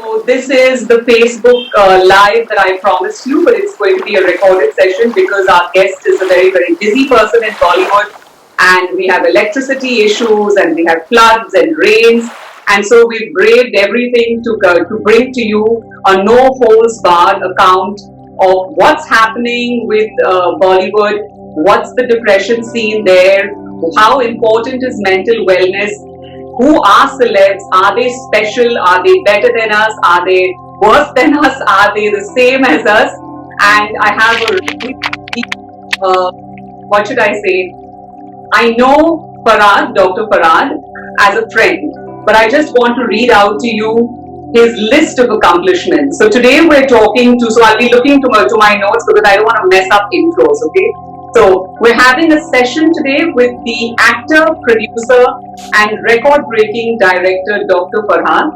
So this is the Facebook live that I promised you, but it's going to be a recorded session because our guest is a very, very busy person in Bollywood, and we have electricity issues, and we have floods and rains, and so we braved everything to bring to you a no holds barred account of what's happening with Bollywood, what's the depression scene there, how important is mental wellness, who are celebs, are they special, are they better than us, are they worse than us, are they the same as us, and I have a really, what should I say, I know Farhad, Dr. Farhad, as a friend, but I just want to read out to you his list of accomplishments. So today we're talking to, so I'll be looking to my notes because I don't want to mess up intros, okay? So we're having a session today with the actor, producer, and record-breaking director, Dr. Farhad.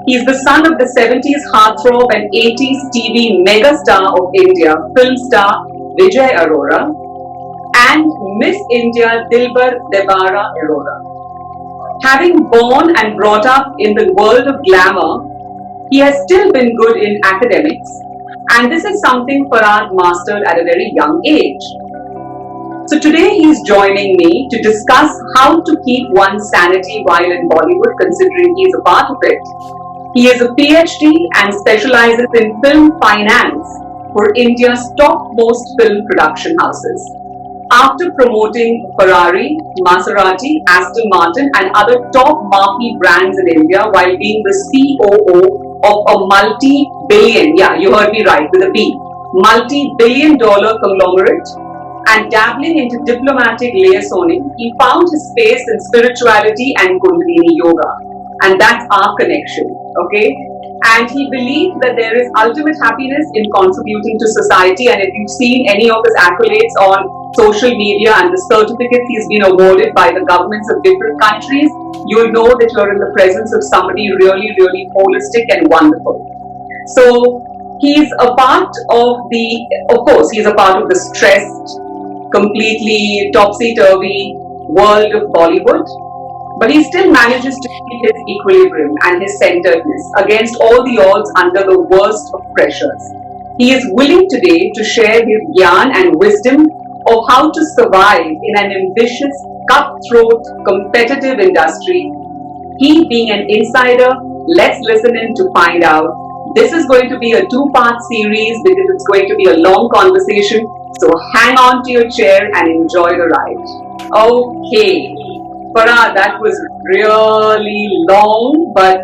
He's the son of the 70s heartthrob and 80s TV megastar of India, film star Vijay Arora, and Miss India Dilbar Debara Arora. Having born and brought up in the world of glamour, he has still been good in academics, and this is something Farhad mastered at a very young age. So today he is joining me to discuss how to keep one's sanity while in Bollywood, considering he is a part of it. He is a PhD and specializes in film finance for India's topmost film production houses. After promoting Ferrari, Maserati, Aston Martin and other top marquee brands in India while being the COO of a multi-billion, yeah, you heard me right, with a B, multi-billion dollar conglomerate, and dabbling into diplomatic liaisoning, he found his space in spirituality and Kundalini yoga. And that's our connection, okay? And he believed that there is ultimate happiness in contributing to society. And if you've seen any of his accolades on social media and the certificates he's been awarded by the governments of different countries, you'll know that you're in the presence of somebody really, really holistic and wonderful. So he's a part of of course, he's a part of the stressed, completely topsy-turvy world of Bollywood, but he still manages to keep his equilibrium and his centeredness against all the odds under the worst of pressures. He is willing today to share his gyan and wisdom of how to survive in an ambitious, cutthroat, competitive industry. He being an insider, let's listen in to find out. This is going to be a two-part series because it's going to be a long conversation. So hang on to your chair and enjoy the ride. Okay, Farhad, that was really long, but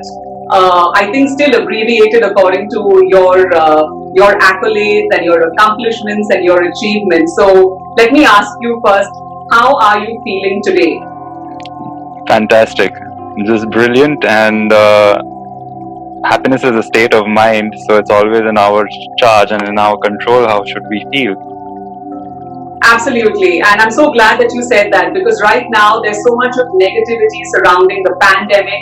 I think still abbreviated according to your accolades and your accomplishments and your achievements. So let me ask you first, how are you feeling today? Fantastic. This is brilliant, and happiness is a state of mind, so it's always in our charge and in our control how should we feel. Absolutely, and I'm so glad that you said that because right now there's so much of negativity surrounding the pandemic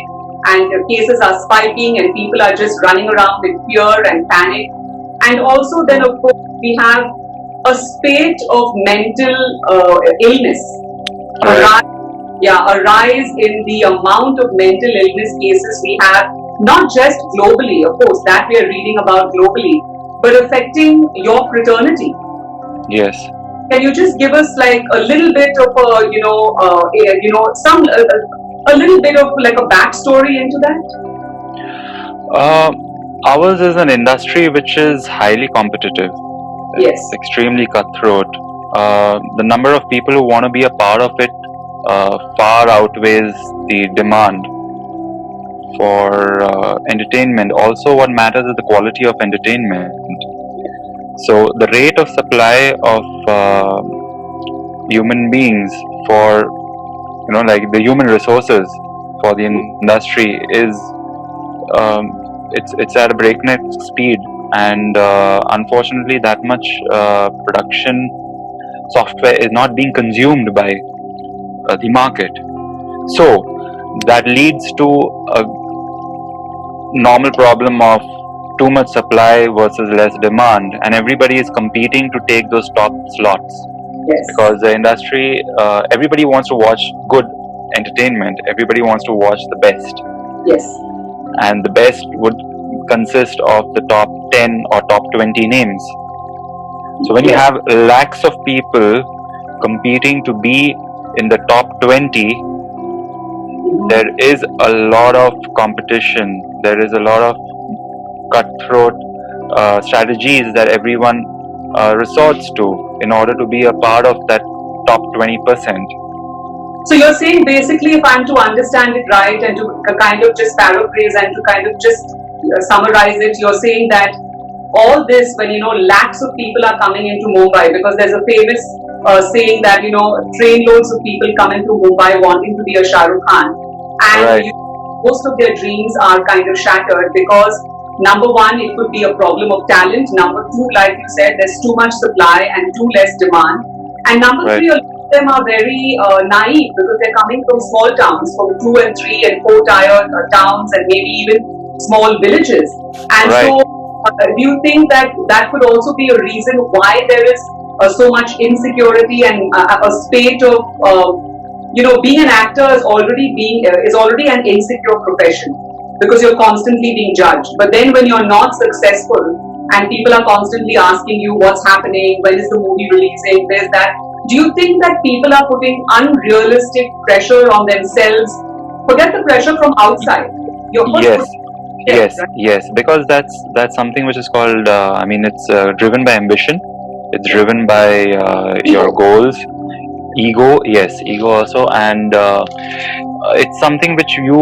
and the cases are spiking and people are just running around in fear and panic. And also then of course we have a spate of mental illness, a rise in the amount of mental illness cases we have, not just globally, of course, that we are reading about globally, but affecting your fraternity. Yes. Can you just give us like a little bit of a little bit of like a backstory into that? Ours is an industry which is highly competitive. Yes. It's extremely cutthroat. The number of people who want to be a part of it far outweighs the demand for entertainment. Also, what matters is the quality of entertainment. So the rate of supply of human beings for, like the human resources for the industry is, it's at a breakneck speed, and unfortunately that much production software is not being consumed by the market. So that leads to a normal problem of too much supply versus less demand, and everybody is competing to take those top slots. Yes. Because the industry, everybody wants to watch good entertainment, everybody wants to watch the best. Yes. And the best would consist of the top 10 or top 20 names. So when you Yes. have lakhs of people competing to be in the top 20, there is a lot of competition. There is a lot of cutthroat strategies that everyone resorts to in order to be a part of that top 20%. So you're saying basically, if I'm to understand it right and to kind of just paraphrase and to kind of just summarize it, you're saying that all this, when lakhs of people are coming into Mumbai, because there's a famous saying that trainloads of people come into Mumbai wanting to be a Shah Rukh Khan, and Right. most of their dreams are kind of shattered because number one, it could be a problem of talent. Number two, like you said, there's too much supply and too less demand. And number Right. three, a lot of them are very naive because they're coming from small towns, from 2 and 3 and 4 tier towns, and maybe even small villages. And Right. so, do you think that that could also be a reason why there is so much insecurity and a spate of being an actor is already an insecure profession because you're constantly being judged. But then when you're not successful and people are constantly asking you what's happening, when is the movie releasing, there's that. Do you think that people are putting unrealistic pressure on themselves? Forget the pressure from outside. You're first Yes. putting- Yes, right? yes, because that's something which is called. It's driven by ambition. It's driven by your goals, ego. Yes, ego also, and it's something which you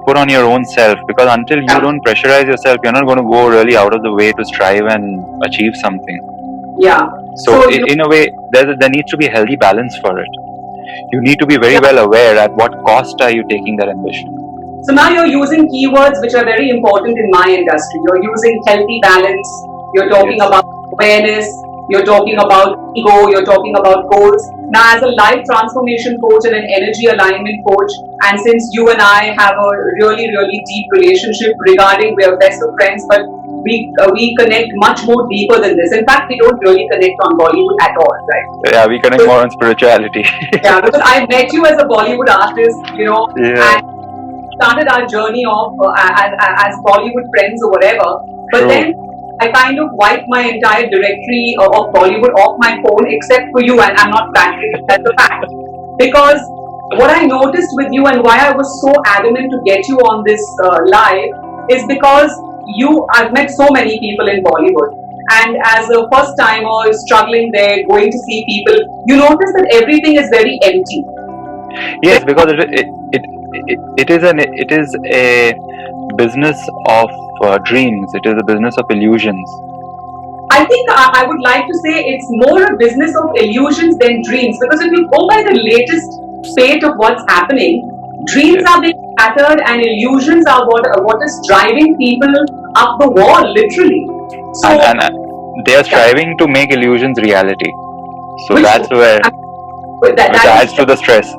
put on your own self. Because until you don't pressurize yourself, you're not going to go really out of the way to strive and achieve something. Yeah. So, So, in a way, there needs to be a healthy balance for it. You need to be very well aware at what cost are you taking that ambition. So now you're using keywords which are very important in my industry. You're using healthy balance, you're talking Yes. about awareness, you're talking about ego, you're talking about goals. Now, as a life transformation coach and an energy alignment coach, and since you and I have a really, really deep relationship regarding we're best of friends, but we connect much more deeper than this. In fact, we don't really connect on Bollywood at all, right? Yeah, we connect more on spirituality. Yeah, because I met you as a Bollywood artist, Yeah. and started our journey off as Bollywood friends or whatever. But True. then I kind of wiped my entire directory of Bollywood off my phone except for you, and I'm not flattering, that's a fact. Because what I noticed with you and why I was so adamant to get you on this live is because I've met so many people in Bollywood. And as a first timer struggling there, going to see people, you notice that everything is very empty. Yes, because it is a business of dreams. It is a business of illusions. I think I would like to say it's more a business of illusions than dreams, because if you go by the latest spate of what's happening, dreams are being shattered and illusions are what is driving people up the wall, literally. So And they are striving to make illusions reality. So Which- that's where that which is adds to the stress.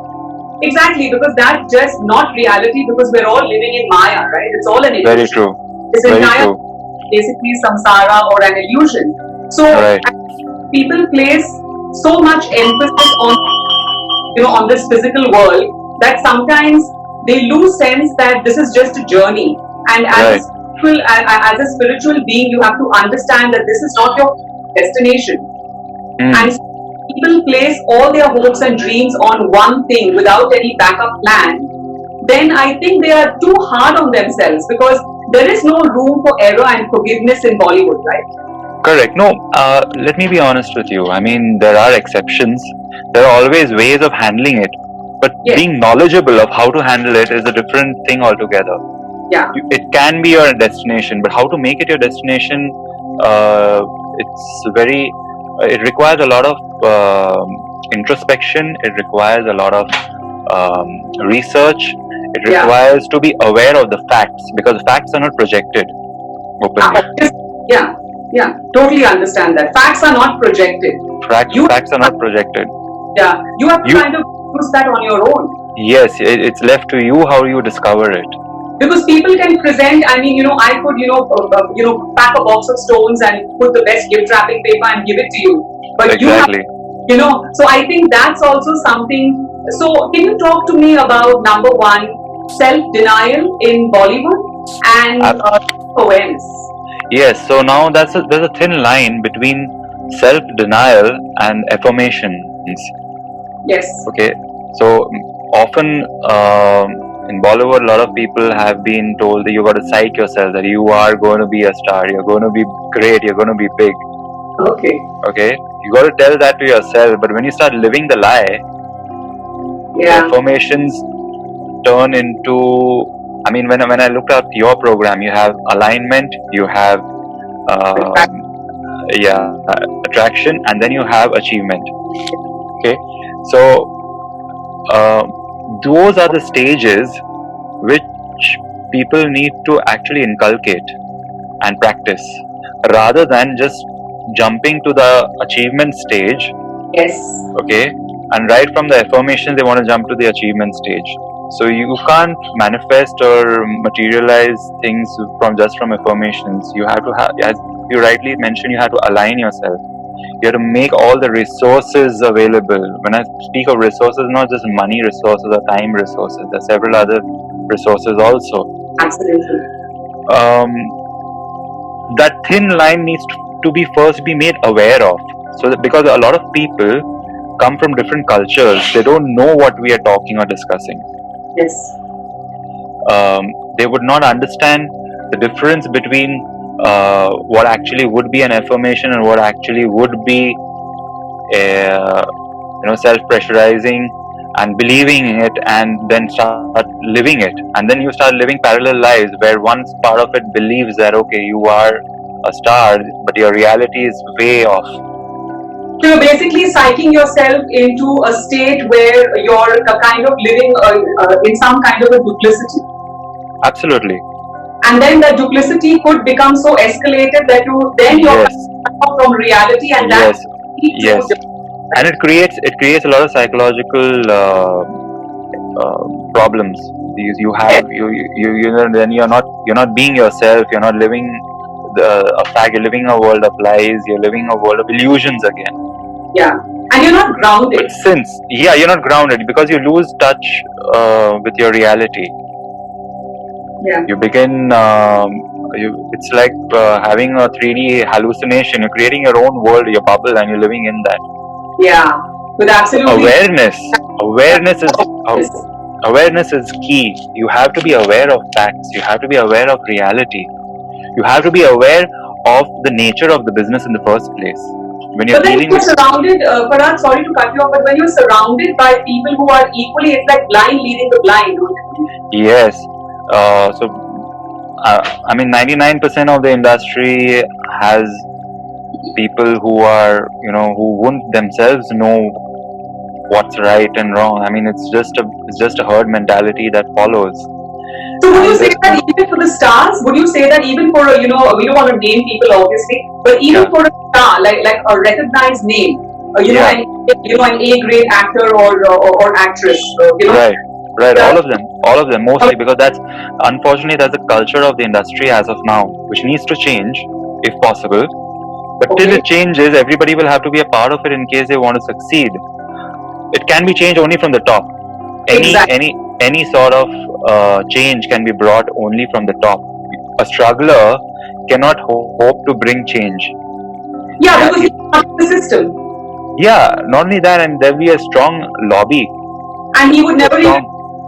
exactly, because that's just not reality, because we're all living in Maya, right? It's all an illusion. Very true. This Very entire true. basically samsara or an illusion. So Right. people place so much emphasis on this physical world that sometimes they lose sense that this is just a journey, and Right. as a spiritual being you have to understand that this is not your destination. And people place all their hopes and dreams on one thing without any backup plan, then I think they are too hard on themselves, because there is no room for error and forgiveness in Bollywood, right? Correct. No, let me be honest with you. I mean, there are exceptions. There are always ways of handling it. But Yes. being knowledgeable of how to handle it is a different thing altogether. Yeah. It can be your destination, but how to make it your destination, it requires a lot of introspection. It requires a lot of research. It Yeah. requires to be aware of the facts, because facts are not projected openly. Yeah, totally understand that. Facts are not projected. Facts are not projected. Yeah, you have to You- kind of use that on your own. Yes, it's left to you how you discover it. Because people can present, I could, pack a box of stones and put the best gift wrapping paper and give it to you. But Exactly. so I think that's also something. So can you talk to me about, number one, self-denial in Bollywood? and awareness. Yes, so now there's a thin line between self-denial and affirmations. Yes. Okay, so often in Bollywood, a lot of people have been told that you got to psych yourself that you are going to be a star, you're going to be great, you're going to be big. Okay. Okay, you got to tell that to yourself, but when you start living the lie, Yeah. affirmations turn into. I mean, when I looked at your program, you have alignment, you have attraction, and then you have achievement. Okay, so those are the stages which people need to actually inculcate and practice rather than just jumping to the achievement stage. Yes. Okay, and right from the affirmations they want to jump to the achievement stage. So you can't manifest or materialize things from affirmations. You have to have, as you rightly mentioned, you have to align yourself. You have to make all the resources available. When I speak of resources, not just money resources or time resources. There are several other resources also. Absolutely. That thin line needs to be first be made aware of. So that because a lot of people come from different cultures, they don't know what we are talking or discussing. Yes. They would not understand the difference between what actually would be an affirmation and what actually would be self-pressurizing and believing in it and then start living it, and then you start living parallel lives where one part of it believes that okay, you are a star, but your reality is way off. So you're basically psyching yourself into a state where you're kind of living in some kind of a duplicity. Absolutely. And then the duplicity could become so escalated that you're yes. from reality, and that yes. And it creates a lot of psychological problems. You have then you're not being yourself. You're not living a fact. You're living a world of lies. You're living a world of illusions again. Yeah, and you're not grounded. But you're not grounded because you lose touch with your reality. Yeah. You begin. It's like having a 3D hallucination. You're creating your own world, your bubble, and you're living in that. Yeah, with absolutely awareness is key. You have to be aware of facts. You have to be aware of reality. You have to be aware of the nature of the business in the first place. When you're dealing with surrounded, Parag, sorry to cut you off, but when you're surrounded by people who are equally, it's like blind leading the blind. Yes. I mean, 99% of the industry has people who are, who wouldn't themselves know what's right and wrong. I mean, it's just a herd mentality that follows. So would you say that even for the stars, would you say that even for we don't want to name people obviously, but even for a star, like a recognized name, an A-grade actor or actress, Right, all of them, mostly because unfortunately that's the culture of the industry as of now, which needs to change if possible. But till it changes, everybody will have to be a part of it in case they want to succeed. It can be changed only from the top. Any sort of change can be brought only from the top. A struggler cannot hope to bring change. Yeah, because he's not in the system. Yeah, not only that, and there will be a strong lobby. And he would never even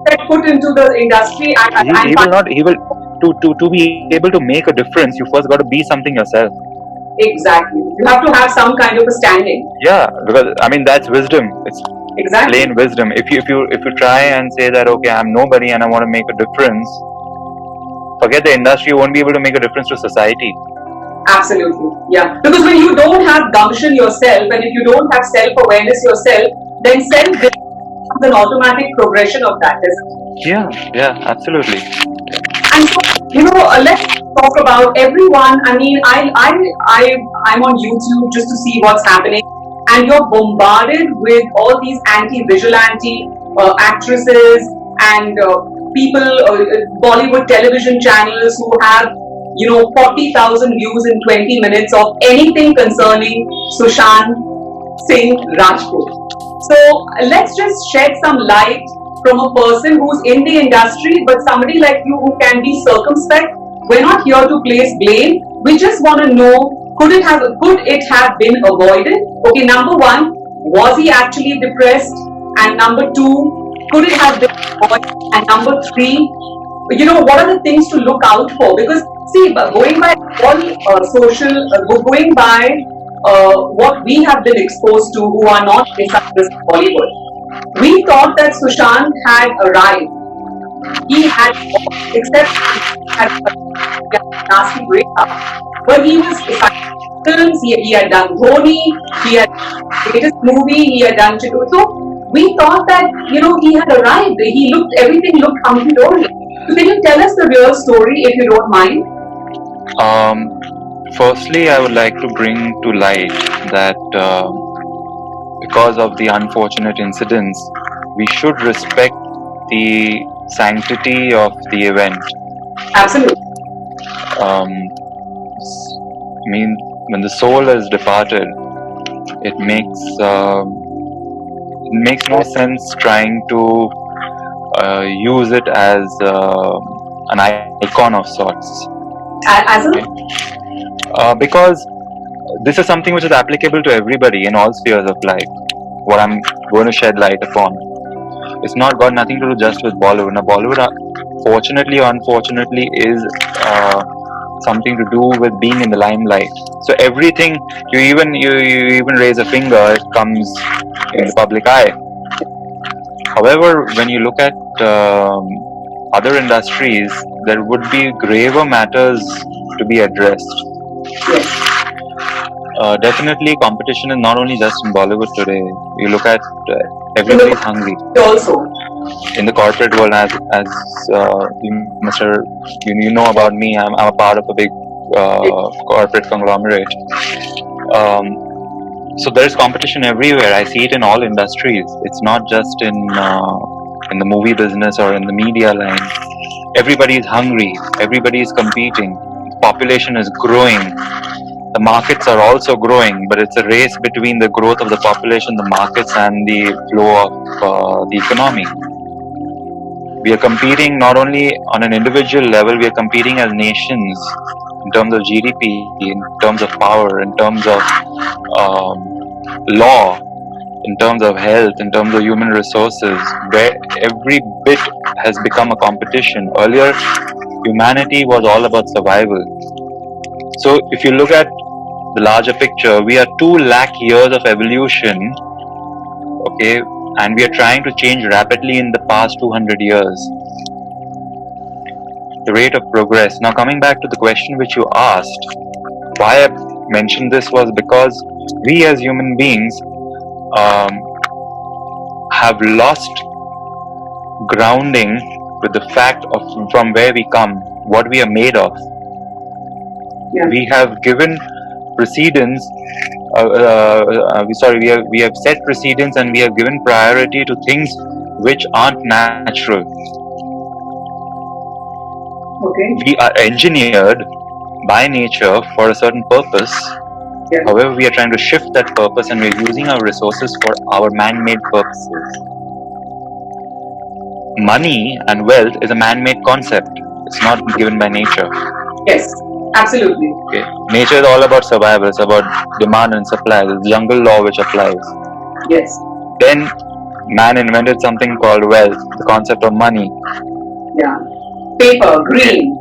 set foot into the industry. He will not. He will to be able to make a difference. You first got to be something yourself. Exactly. You have to have some kind of a standing. Yeah, because I mean that's wisdom. It's plain wisdom. If you try and say that okay, I'm nobody and I want to make a difference, forget the industry. You won't be able to make a difference to society. Absolutely, yeah. Because when you don't have gumption yourself, and if you don't have self-awareness yourself, then self is an automatic progression of that, isn't it? Yeah, absolutely. And so, let's talk about everyone. I mean, I'm on YouTube just to see what's happening, and you're bombarded with all these anti-vigilante actresses and people, Bollywood television channels who have 40,000 views in 20 minutes of anything concerning Sushant Singh Rajput. So let's just shed some light from a person who's in the industry, but somebody like you who can be circumspect. We're not here to place blame. We just want to know, could it have been avoided? Okay, number one, was he actually depressed? And number two, could it have been avoided? And number three, what are the things to look out for? Because see, going by going by what we have been exposed to, who are not inside this Bollywood, we thought that Sushant had arrived. He had, except he had a nasty breakup, but he was films. He had done Dhoni. He had latest movie. He had done Chitu. So we thought that he had arrived. Everything looked hunky dory. So can you tell us the real story, if you don't mind? Firstly, I would like to bring to light that because of the unfortunate incidents, we should respect the sanctity of the event. Absolutely. I mean, when the soul has departed, it makes no sense trying to use it as an icon of sorts. As a because this is something which is applicable to everybody in all spheres of life. What I'm going to shed light upon, it's not got nothing to do just with Bollywood. Now, Bollywood, fortunately or unfortunately, is something to do with being in the limelight. So everything you even raise a finger, it comes in the public eye. However, when you look at other industries, there would be graver matters to be addressed. Definitely, competition is not only just in Bollywood today. You look at everybody's hungry. Also, in the corporate world, as you know about me, I'm a part of a big corporate conglomerate. So there's competition everywhere. I see it in all industries. It's not just in the movie business or in the media line. Everybody is hungry. Everybody is competing. Population is growing. The markets are also growing, but it's a race between the growth of the population, the markets, and the flow of the economy. We are competing not only on an individual level, we are competing as nations in terms of GDP, in terms of power, in terms of law, in terms of health, in terms of human resources, where every bit has become a competition. Earlier, humanity was all about survival. So if you look at the larger picture, we are 2 lakh years of evolution, okay, and we are trying to change rapidly in the past 200 years. The rate of progress. Now coming back to the question which you asked, why I mentioned this was because we as human beings have lost grounding with the fact of from where we come, what we are made of. Yeah. We have given precedence. We have set precedence and we have given priority to things which aren't natural. Okay. We are engineered by nature for a certain purpose. Yeah. However, we are trying to shift that purpose and we're using our resources for our man-made purposes. Money and wealth is a man-made concept. It's not given by nature. Yes, absolutely. Okay. Nature is all about survival. It's about demand and supply. It's jungle law which applies. Yes. Then man invented something called wealth, the concept of money. Yeah. Paper, green.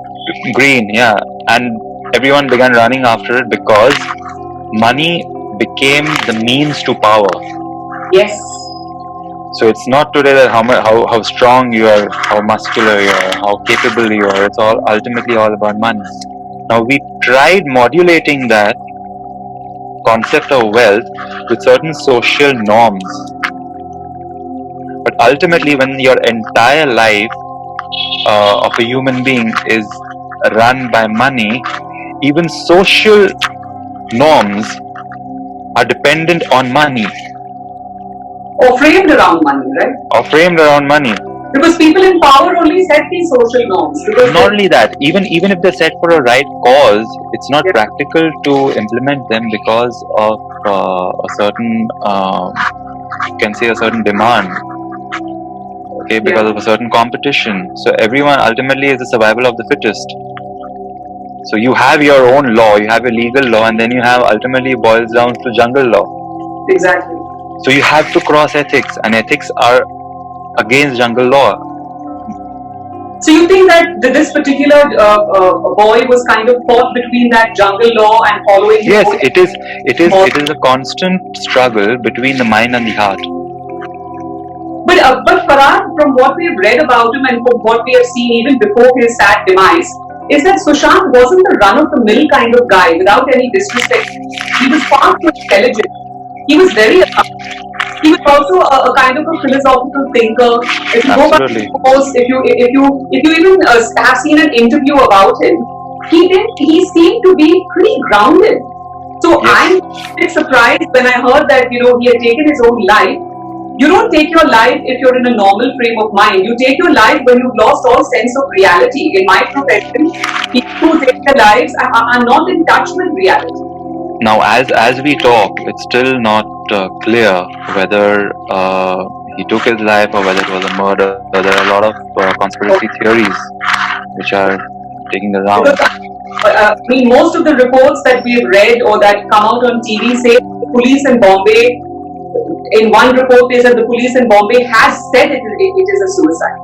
Green, yeah. And everyone began running after it because money became the means to power. Yes. So it's not today that how strong you are, how muscular you are, how capable you are. It's all ultimately all about money. Now we tried modulating that concept of wealth with certain social norms. But ultimately, when your entire life of a human being is run by money, even social norms are dependent on money. Or framed around money, right? Or framed around money. Because people in power only set these social norms. Not only that, even if they're set for a right cause, it's not practical to implement them because of a certain, you can say a certain demand. okay, because of a certain competition. So everyone ultimately is the survival of the fittest. So you have your own law, you have a legal law, and then you have ultimately boils down to jungle law. Exactly. So you have to cross ethics, and ethics are against jungle law. So you think that this particular boy was kind of caught between that jungle law and following his Yes, own- it is a constant struggle between the mind and the heart. But Farad, from what we have read about him and from what we have seen even before his sad demise, is that Sushant wasn't the run-of-the-mill kind of guy, without any disrespect. He was far too intelligent. He was very. He was also a kind of a philosophical thinker. If you go back Absolutely. to post, if you even have seen an interview about him, he seemed to be pretty grounded. So Yes. I'm a bit surprised when I heard that he had taken his own life. You don't take your life if you're in a normal frame of mind. You take your life when you've lost all sense of reality. In my profession, people who take their lives are not in touch with reality. Now, as we talk, it's still not clear whether he took his life or whether it was a murder. There are a lot of conspiracy theories which are taking the round. Because most of the reports that we've read or that come out on TV say the police in Bombay. In one report, they said the police in Bombay has said it is a suicide.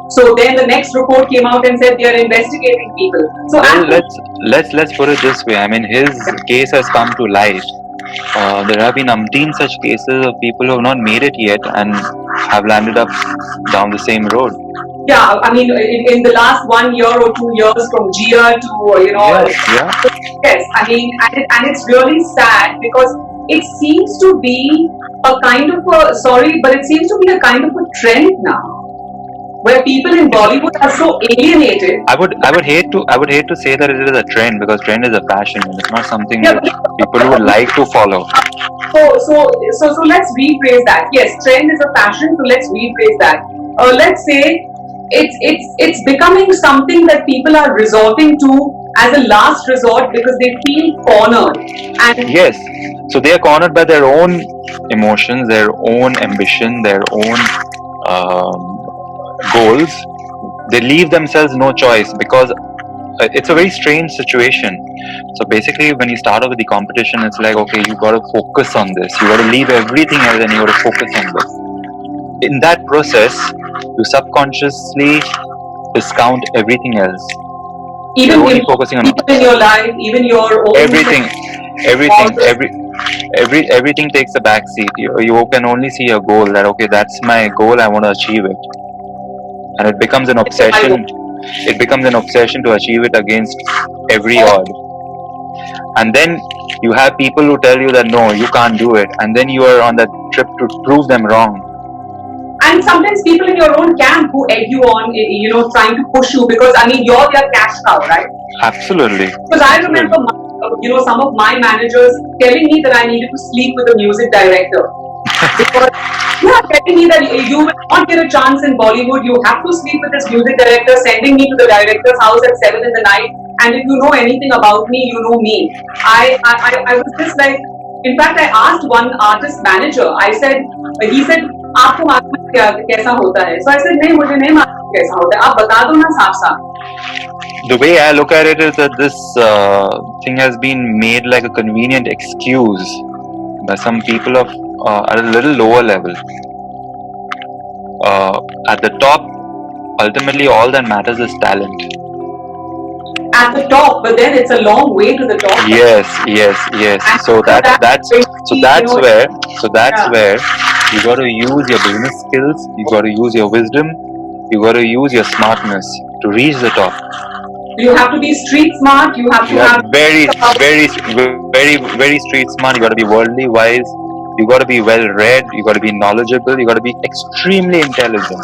So then the next report came out and said they are investigating people. So Well, let's put it this way. I mean, his case has come to light. There have been umpteen such cases of people who have not made it yet and have landed up down the same road. yeah, I mean, in the last 1 year or 2 years, from Gia to Yeah. yes, I mean, and it's really sad because it seems to be a kind of but it seems to be a kind of a trend now, where people in Bollywood are so alienated. I would hate to say that it is a trend, because trend is a fashion and it's not something Yeah, which people would like to follow. So let's rephrase that. Yes, trend is a fashion. So let's rephrase that. Let's say it's becoming something that people are resorting to as a last resort because they feel cornered. And Yes, so they are cornered by their own emotions, their own ambition, their own goals. They leave themselves no choice, because it's a very strange situation. So basically, when you start off with the competition, it's like, okay, you got to focus on this. You got to leave everything else and you got to focus on this. In that process, you subconsciously discount everything else. even You're only in, focusing on even in your life, even your own everything everything takes a back seat. You can only see a goal, that okay, that's my goal, I want to achieve it, and it becomes an obsession. It becomes an obsession to achieve it against every odd. And then you have people who tell you that no, you can't do it, and then you are on that trip to prove them wrong. And sometimes people in your own camp who egg you on, trying to push you because I mean you're their cash cow, right? Absolutely. Because I remember, some of my managers telling me that I needed to sleep with a music director. Because telling me that you will not get a chance in Bollywood, you have to sleep with this music director, sending me to the director's house at 7 in the night. And if you know anything about me, you know me. I was just like, in fact, I asked one artist manager, he said, आपको मालूम है कैसा होता है? So I said, नहीं, मुझे नहीं मालूम कैसा होता है, आप बता दो ना साफ साफ. The way I look at it is that this thing has been made like a convenient excuse by some people of at a little lower level. At the top, ultimately, all that matters is talent. At the top, but then it's a long way to the top. Yes. And So that's Yeah. where you got to use your business skills. You got to use your wisdom. You got to use your smartness to reach the top. You have to be street smart. You have to You have have very street smart. You got to be worldly wise. You got to be well read. You got to be knowledgeable. You got to be extremely intelligent.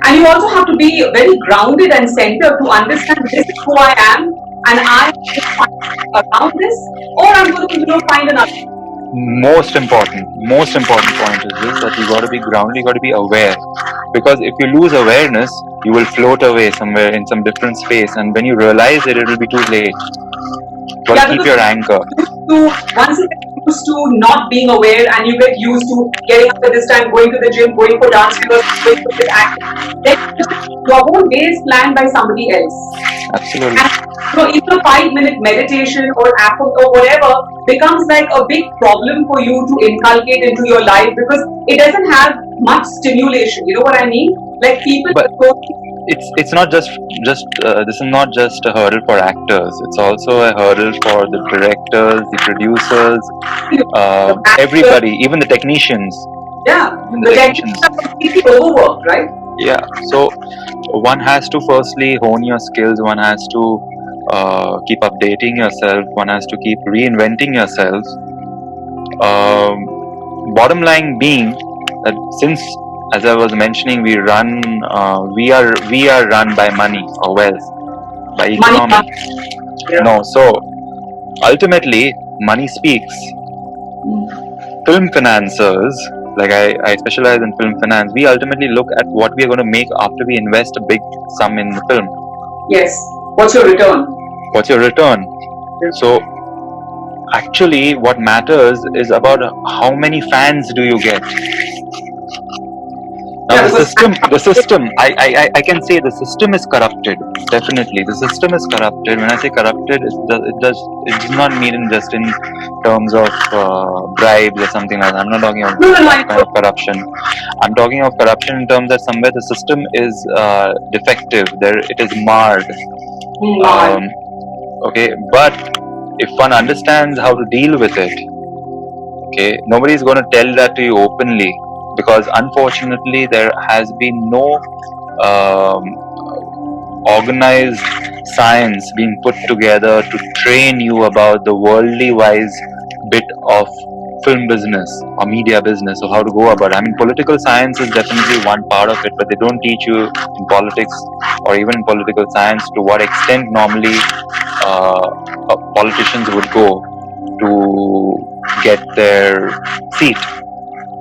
and you also have to be very grounded and centered to understand this is who I am and I around this, or I'm going to find another. Most important point is this, that you got to be grounded. You got to be aware, because if you lose awareness, you will float away somewhere in some different space, and when you realize it will be too late. You got to keep your anchor. to, once you get used to not being aware and you get used to getting up at this time, going to the gym, going for dance rehearsals, going for this acting, then your whole day is planned by somebody else. Absolutely. And so even a 5-minute meditation or app or whatever becomes like a big problem for you to inculcate into your life because it doesn't have much stimulation. You know what I mean? Like people. But it's not just this is not just a hurdle for actors. It's also a hurdle for the directors, the producers, everybody, even the technicians. Yeah, the technicians are completely overworked, right? Yeah, so one has to firstly hone your skills. One has to keep updating yourself. One has to keep reinventing yourself. Bottom line being that since, as I was mentioning, we are run by money or wealth, by economy. Yeah. No, so ultimately money speaks. Film financiers, like I specialize in film finance, we ultimately look at what we are going to make after we invest a big sum in the film. Yes. What's your return? What's your return? So actually what matters is about how many fans do you get. Now the system, I can say the system is corrupted. Definitely, the system is corrupted. When I say corrupted, it does not mean just in terms of bribes or something like that. I'm not talking of that kind of corruption. I'm talking of corruption in terms that somewhere the system is defective. It is marred. Okay, but if one understands how to deal with it, okay, nobody is going to tell that to you openly. Because unfortunately there has been no organized science being put together to train you about the worldly wise bit of film business or media business or how to go about it. I mean, political science is definitely one part of it, but they don't teach you in politics or even in political science to what extent normally politicians would go to get their seat.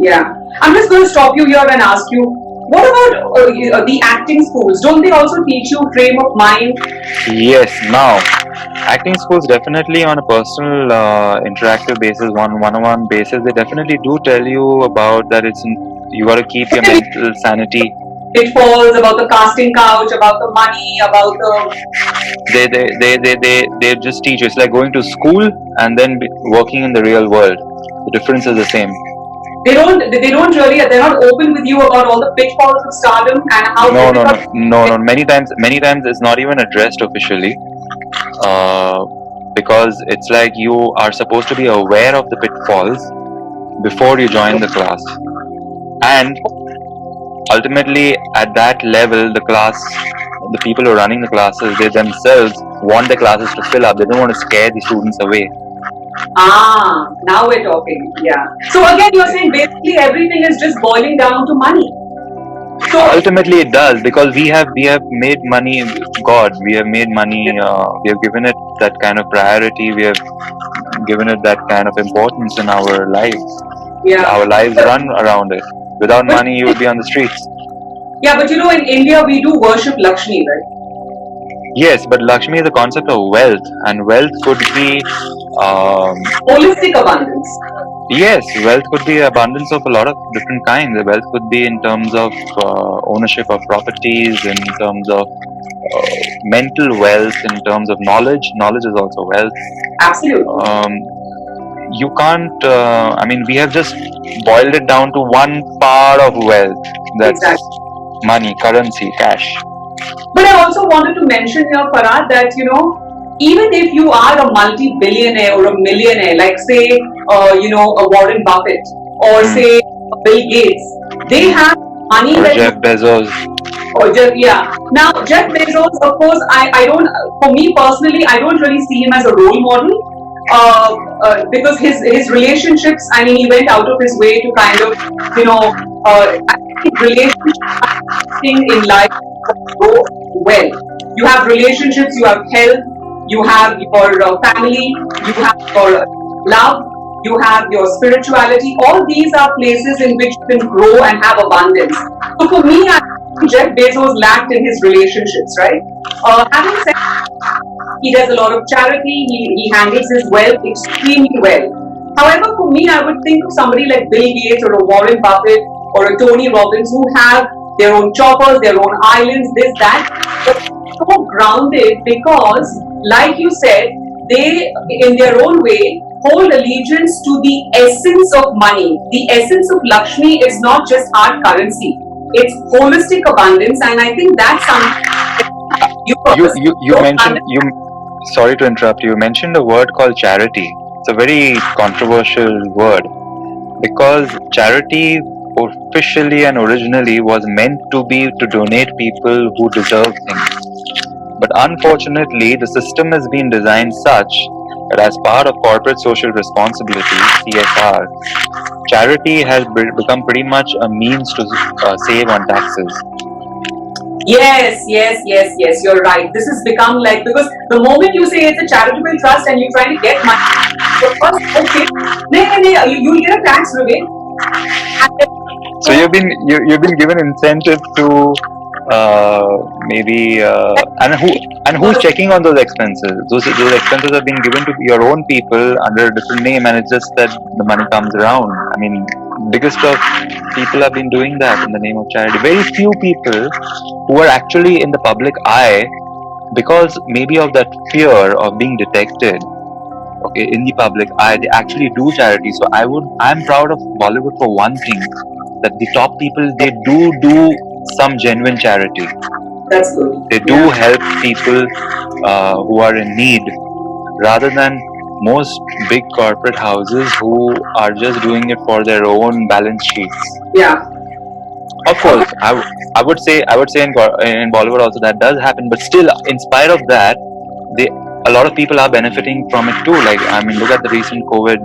Yeah. I'm just going to stop you here and ask you, what about the acting schools? Don't they also teach you frame of mind? Yes. Now, acting schools definitely on a personal, interactive basis, one-on-one basis, they definitely do tell you about that. You got to keep your mental sanity. Pitfalls about the casting couch, about the money, about the. They just teach you. It's like going to school and then working in the real world. The difference is the same. They don't really, they're not open with you about all the pitfalls of stardom and how. No. Many times it's not even addressed officially. Because it's like you are supposed to be aware of the pitfalls before you join the class. And ultimately at that level, the people who are running the classes, they themselves want the classes to fill up. They don't want to scare the students away. Now we're talking. Yeah. So again, you're saying basically everything is just boiling down to money. So ultimately it does, because we have made money God. We have made money. We have given it that kind of priority. We have given it that kind of importance in our lives. Yeah. Our lives run around it. Without money, you would be on the streets. Yeah, but in India we do worship Lakshmi, right? Yes, but Lakshmi is a concept of wealth, and wealth could be holistic abundance. Yes, wealth could be abundance of a lot of different kinds. Wealth could be in terms of ownership of properties, in terms of mental wealth, in terms of knowledge. Knowledge is also wealth. Absolutely. You can't. I mean, we have just boiled it down to one part of wealth. That's money, currency, cash. But I also wanted to mention here, Farhad, that even if you are a multi-billionaire or a millionaire, like say, a Warren Buffett or say a Bill Gates, they have money. Or Jeff Bezos. Or Now, Jeff Bezos, of course, I don't. For me personally, I don't really see him as a role model. Because his relationships, I mean, he went out of his way to kind of, relationships in life go well. You have relationships, you have health, you have your family, you have your love, you have your spirituality. All these are places in which you can grow and have abundance. So for me, I think Jeff Bezos lacked in his relationships, right? Having said, He does a lot of charity. He handles his wealth extremely well. However, for me, I would think of somebody like Bill Gates or a Warren Buffett or a Tony Robbins who have their own choppers, their own islands, this, that, but so grounded because, like you said, they, in their own way, hold allegiance to the essence of money. The essence of Lakshmi is not just hard currency. It's holistic abundance, and I think that's something you mentioned sorry to interrupt you. You mentioned a word called charity. It's a very controversial word because charity officially and originally was meant to be to donate people who deserve things. But unfortunately, the system has been designed such that as part of corporate social responsibility, CSR, charity has become pretty much a means to save on taxes. Yes, you're right. This has become like, because the moment you say it's a charitable trust and you're trying to get money, okay, you'll get a tax rebate. So you've been given incentive to maybe and who's checking on those expenses? Those expenses are being given to your own people under a different name, and it's just that the money comes around. I mean, biggest of people have been doing that in the name of charity. Very few people who are actually in the public eye, because maybe of that fear of being detected, okay, in the public eye, they actually do charity. So I'm proud of Bollywood for one thing, that the top people, they do some genuine charity. That's good. They do help people who are in need, rather than most big corporate houses who are just doing it for their own balance sheets. Yeah. Of course, I would say in Bollywood also that does happen, but still, in spite of that, a lot of people are benefiting from it too. Like, I mean, look at the recent COVID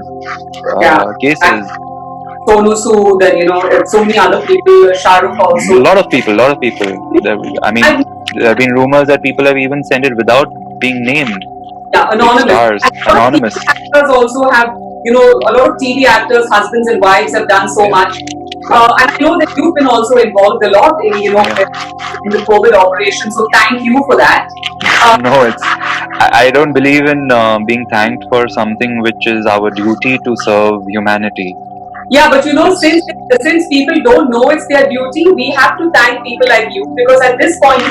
cases. Sonu Sood, and so many other people, Shah Rukh also. A lot of people. There have been rumors that people have even sent it without being named. Yeah, anonymous. Anonymous. Actors also have, a lot of TV actors, husbands and wives have done so much. And I know that you've been also involved a lot in, in the COVID operation. So thank you for that. No, I don't believe in being thanked for something which is our duty to serve humanity. Yeah, but since people don't know it's their duty, we have to thank people like you, because at this point,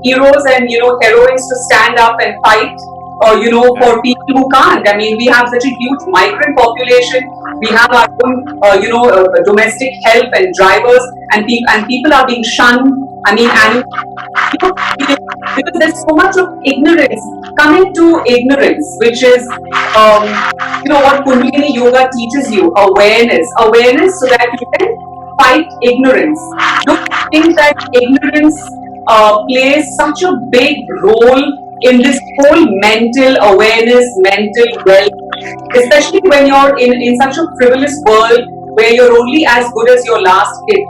heroes and heroines to stand up and fight, for people who can't. I mean, we have such a huge migrant population. We have our own, domestic help and drivers, and people are being shunned. I mean, and because there's so much of ignorance. Coming to ignorance, which is, what Kundalini Yoga teaches you, awareness, so that you can fight ignorance. Don't you think that ignorance plays such a big role in this whole mental awareness, mental wealth, especially when you're in such a frivolous world where you're only as good as your last hit?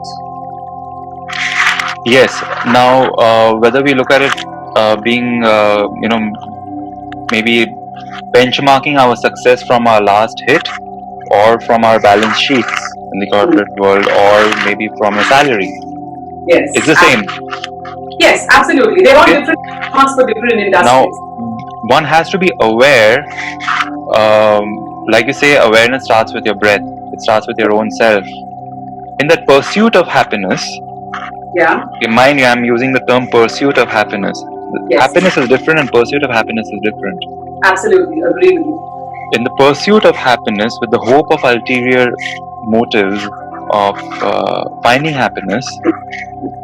Yes. Now, whether we look at it being, maybe benchmarking our success from our last hit, or from our balance sheets in the corporate world, or maybe from a salary. Yes. It's the same. Yes, absolutely. They're all different paths for different industries. Now, one has to be aware, like you say, awareness starts with your breath. It starts with your own self. In that pursuit of happiness, mind you, I'm using the term pursuit of happiness. Yes. Happiness is different and pursuit of happiness is different. Absolutely, agree with you. In the pursuit of happiness, with the hope of ulterior motives of finding happiness,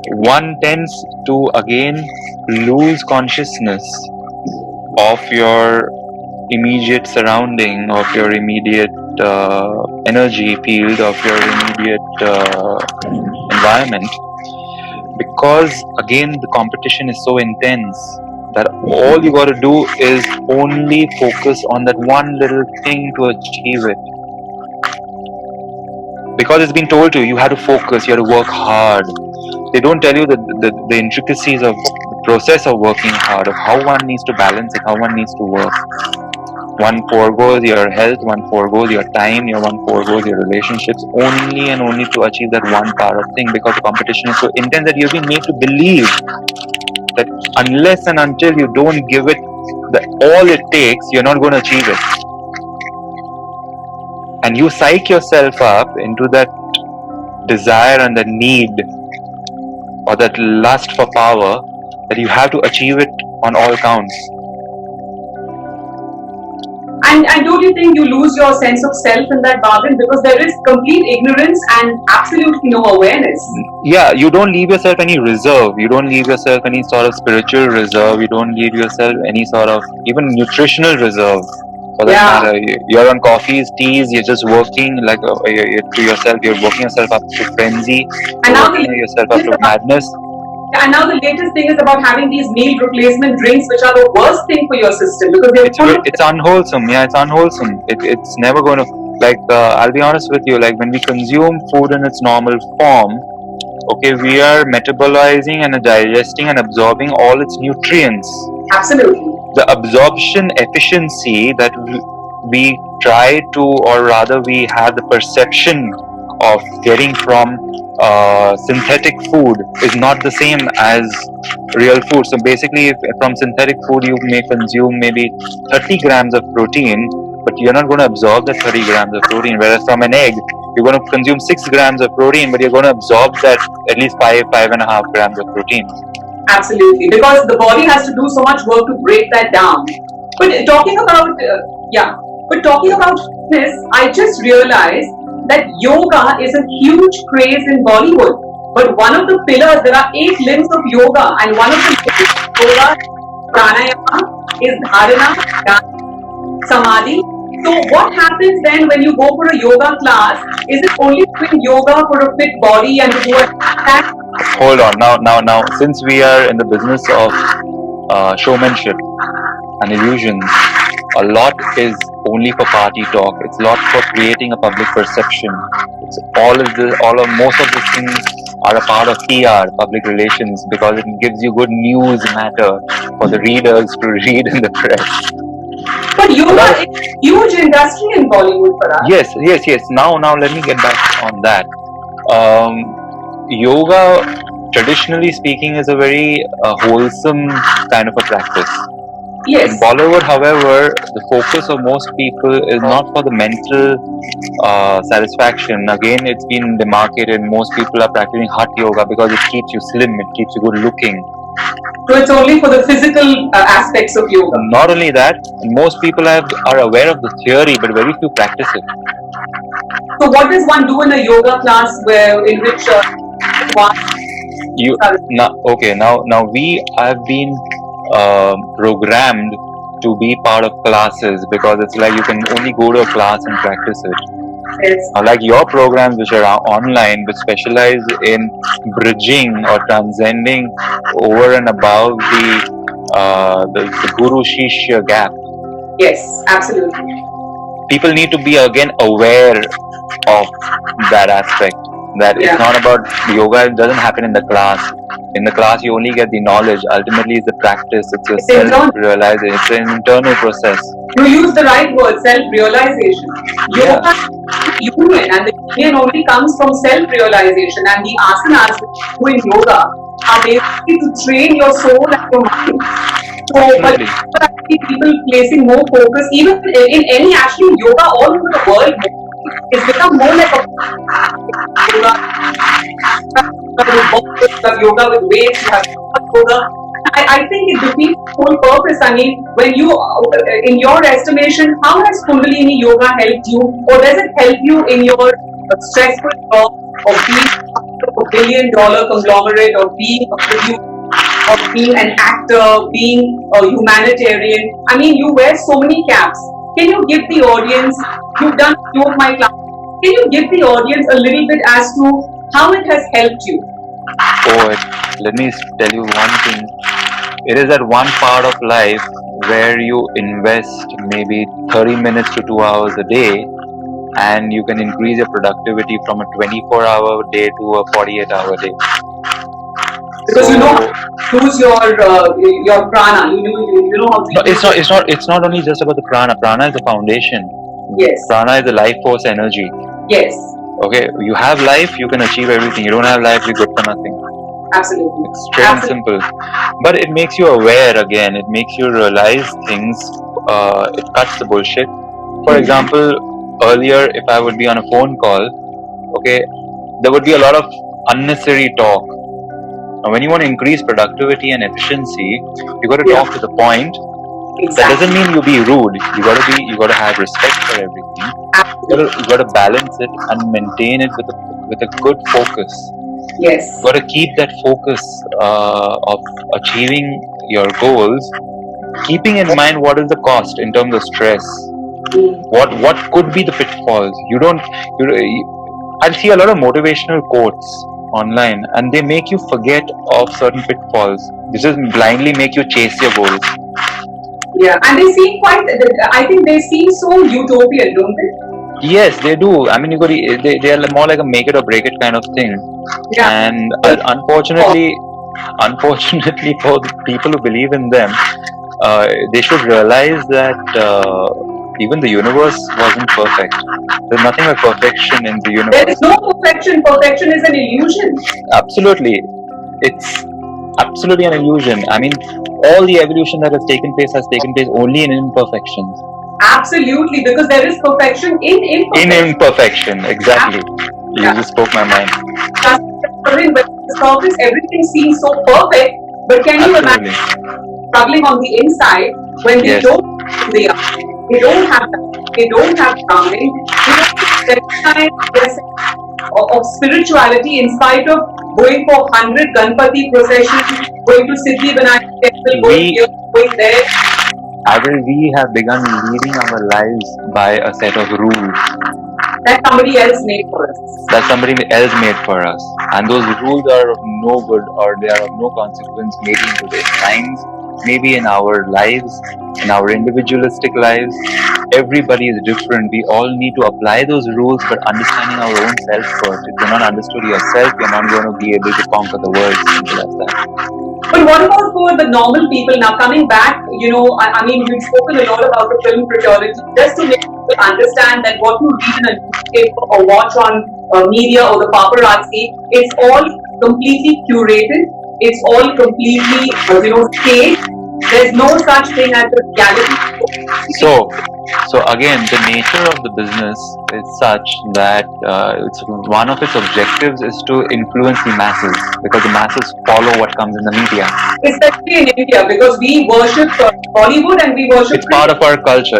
one tends to again lose consciousness of your immediate surrounding, of your immediate energy field, of your immediate environment, because again the competition is so intense that all you got to do is only focus on that one little thing to achieve it. Because it's been told to you, you have to focus, you have to work hard. They don't tell you the intricacies of the process of working hard, of how one needs to balance it, how one needs to work. One foregoes your health, one foregoes your time, one foregoes your relationships, only and only to achieve that one part of thing, because the competition is so intense that you're being made to believe that unless and until you don't give it all it takes, you're not going to achieve it. And you psych yourself up into that desire and the need or that lust for power that you have to achieve it on all counts. And don't you think you lose your sense of self in that bargain, because there is complete ignorance and absolutely no awareness? Yeah, you don't leave yourself any reserve. You don't leave yourself any sort of spiritual reserve. You don't leave yourself any sort of even nutritional reserve. For that matter, you're on coffees, teas. You're just working like to yourself. You're working yourself up to frenzy. And now working yourself up to madness. And now the latest thing is about having these meal replacement drinks, which are the worst thing for your system, because it's unwholesome. Yeah, it's unwholesome. It's never going to, like, I'll be honest with you, like when we consume food in its normal form, okay, we are metabolizing and digesting and absorbing all its nutrients. Absolutely. The absorption efficiency that we try to, or rather we have the perception of getting from synthetic food is not the same as real food. So basically, from synthetic food you may consume maybe 30 grams of protein, but you're not going to absorb that 30 grams of protein. Whereas from an egg, you're going to consume 6 grams of protein, but you're going to absorb that at least 5.5 grams of protein. Absolutely, because the body has to do so much work to break that down. But talking about fitness, I just realized that yoga is a huge craze in Bollywood. But one of the pillars, there are 8 limbs of yoga, and one of the yoga, pranayama, is dharana, samadhi. So what happens then when you go for a yoga class? Is it only doing yoga for a fit body and to do that? Hold on, now, since we are in the business of showmanship and illusions, a lot is only for party talk. It's a lot for creating a public perception. It's most of these things are a part of PR, public relations, because it gives you good news matter for the readers to read in the press. But yoga is a huge industry in Bollywood, Parag. Yes. Now let me get back on that. Yoga, traditionally speaking, is a very wholesome kind of a practice. Yes. In Bollywood, however, the focus of most people is not for the mental satisfaction. Again, it's been demarcated. Most people are practicing hot yoga because it keeps you slim, it keeps you good looking. So it's only for the physical aspects of yoga. Not only that, most people are aware of the theory, but very few practice it. So what does one do in a yoga class in which now we have been programmed to be part of classes, because it's like you can only go to a class and practice it. Yes. Like your programs which are online, which specialize in bridging or transcending over and above the Guru Shishya gap. Yes, absolutely. People need to be again aware of that aspect. That it's not about yoga. It doesn't happen in the class. In the class, you only get the knowledge. Ultimately, it's the practice. It's your self-realization. It's an internal process. You use the right word, self-realization. Yoga is union, and the union only comes from self-realization. And the asanas in yoga are basically to train your soul and your mind. So, but people placing more focus, even in any actually yoga all over the world, it's become more like a yoga with weights, yoga. I think it defeats the whole purpose. I mean, when you, in your estimation, how has Kundalini Yoga helped you, or does it help you in your stressful job of being a $1 billion conglomerate, or being a producer, or being an actor, being a humanitarian? I mean, you wear so many caps. Can you give the audience, you've done a few of my classes, can you give the audience a little bit as to how it has helped you? Let me tell you one thing. It is that one part of life where you invest maybe 30 minutes to 2 hours a day, and you can increase your productivity from a 24-hour day to a 48-hour day. Because you know, choose your prana. You know how to. It's not only just about the prana. Prana is the foundation. Yes. Prana is the life force energy. Yes. Okay, you have life, you can achieve everything. You don't have life, you're good for nothing. Absolutely. It's straight and simple. But it makes you aware again. It makes you realize things. It cuts the bullshit. For example, earlier, if I would be on a phone call, okay, there would be a lot of unnecessary talk. Now, when you want to increase productivity and efficiency, you got to talk to the point. That doesn't mean you be rude. You got to have respect for everything. You got to balance it and maintain it with a good focus. Yes. You got to keep that focus of achieving your goals, keeping in mind what is the cost in terms of stress. What could be the pitfalls? I see a lot of motivational quotes online, and they make you forget of certain pitfalls. They just blindly make you chase your goals. Yeah, and they seem I think they seem so utopian, don't they? Yes, they do. I mean, they are more like a make it or break it kind of thing. Yeah. And unfortunately, for the people who believe in them, they should realize that even the universe wasn't perfect. There's nothing like perfection in the universe. There is no perfection. Perfection is an illusion. Absolutely. It's absolutely an illusion. I mean, all the evolution that has taken place only in imperfections. Absolutely, because there is perfection in imperfection. In imperfection, exactly. You just spoke my mind. When the surface, everything seems so perfect, but can you imagine struggling on the inside when they don't have grounding, they don't have of spirituality in spite of going for 100 Ganpati processions, going to Siddhi Vinayak temple, going there. Avril, we have begun leading our lives by a set of rules that somebody else made for us. And those rules are of no good, or they are of no consequence, maybe in today's times, maybe in our lives, in our individualistic lives. Everybody is different. We all need to apply those rules, but understanding our own self first. If you're not understood yourself, you're not going to be able to conquer the world. Simple as that. But what about for the normal people? Now coming back, I mean, you've spoken a lot about the film fraternity, just to make people understand that what you read in a newspaper or watch on media or the paparazzi, it's all completely curated. It's all completely, staged. There's no such thing as a reality. So again, the nature of the business is such that one of its objectives is to influence the masses, because the masses follow what comes in the media. Especially in India, because we worship Bollywood and we worship. It's part of our culture.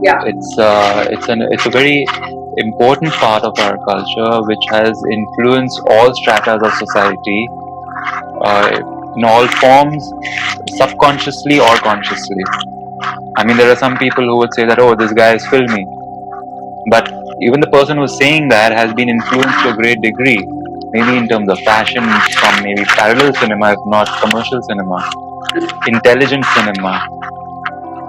Yeah. It's a very important part of our culture, which has influenced all stratas of society, in all forms, subconsciously or consciously. I mean, there are some people who would say that, oh, this guy is filmy. But even the person who's saying that has been influenced to a great degree, maybe in terms of fashion, from maybe parallel cinema, if not commercial cinema, intelligent cinema.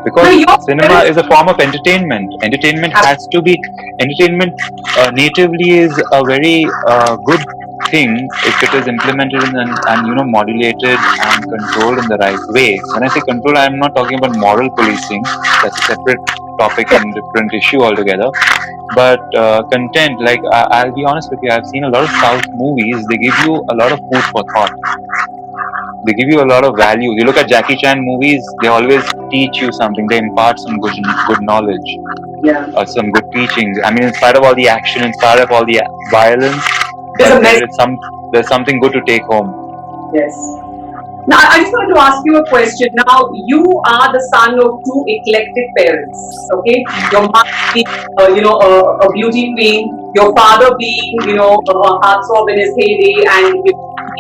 Because cinema is a form of entertainment. Entertainment natively is a very good thing if it is implemented and modulated and controlled in the right way. When I say control, I am not talking about moral policing. That's a separate topic and different issue altogether. But content, like I'll be honest with you, I've seen a lot of South movies. They give you a lot of food for thought. They give you a lot of value. You look at Jackie Chan movies, they always teach you something. They impart some good knowledge. Yeah. Or some good teachings. I mean, in spite of all the action, in spite of all the violence, there's something good to take home. Yes. Now, I just wanted to ask you a question. Now, you are the son of two eclectic parents, okay? Your mother being, a beauty queen, your father being, a heartthrob in his heyday, and the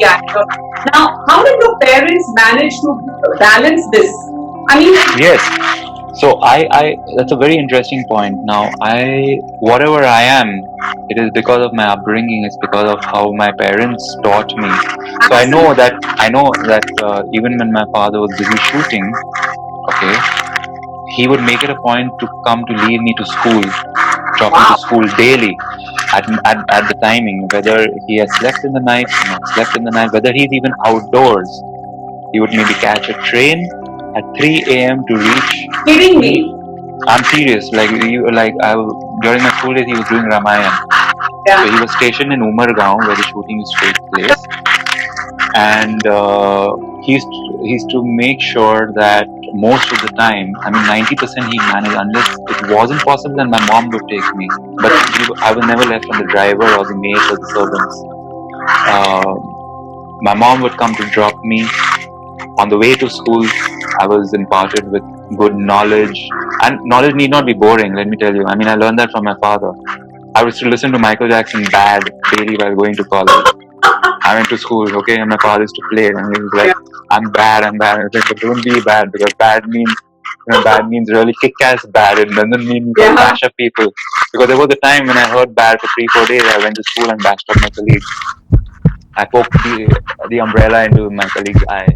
actor. Now, how did your parents manage to balance this? I mean, yes. So that's a very interesting point. Now, whatever I am, it is because of my upbringing. It's because of how my parents taught me. So I know that even when my father was busy shooting, okay, he would make it a point to come to leave me to school, drop me to school daily at the timing, whether he has slept in the night, not slept in the night, whether he's even outdoors. He would maybe catch a train at 3 a.m. to reach. Kidding me? I'm serious. During my school days, he was doing Ramayana. Yeah. So he was stationed in Umargaon, where the shooting is take place. and he used to make sure that most of the time, I mean 90% he managed. Unless it wasn't possible, then my mom would take me. But I was never left on the driver or the maid or the servants. My mom would come to drop me. On the way to school, I was imparted with good knowledge, and knowledge need not be boring. Let me tell you. I mean, I learned that from my father. I used to listen to Michael Jackson "Bad" daily while going to college. I went to school, okay, and my father used to play it, and he was like, I'm bad. I was like, but don't be bad, because bad means, bad means really kick-ass bad. It doesn't mean you can bash up people. Because there was a time when I heard bad for 3-4 days, I went to school and bashed up my colleagues. I poked the umbrella into my colleague's eye.